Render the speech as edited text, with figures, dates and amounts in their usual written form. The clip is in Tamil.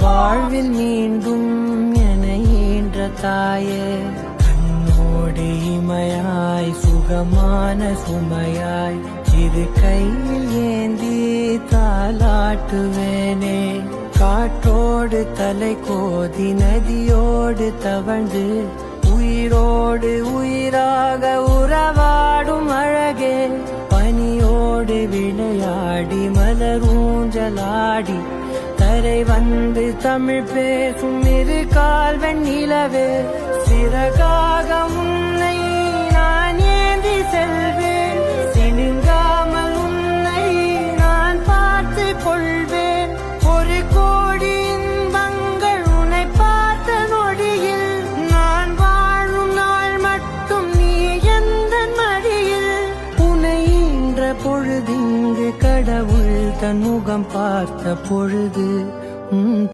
வாழ்வில் மீண்டும் என ஈன்ற தாயே, கண்ணோடு இமையாய் சுகமான சுமையாய் இரு கையில் ஏந்தி தாலாட்டுவேனே. காற்றோடு தலை கோதி நதியோடு தவழ்ந்து உயிரோடு உயிராக உறவாடும் அழகே, பனியோடு விளையாடி மலரூஞ்சலாடி தரை வந்து தமிழ் பேசும் இரு கால் வெண்ணிலவே, சிறகாக உன்னை நான் ஏந்தி செல்வேன், சினுங்காமல் உன்னை நான் பார்த்து கொள்வேன். ஒரு கோடி இன்பங்கள் உன்னை பார்த்த நொடியில், நான் வாழும் நாள் மட்டும் நீ எந்த மடியில். உன்னை ஈன்ற பொழுதிங்கு கடவுள் தன் முகம் பார்த்த பொழுது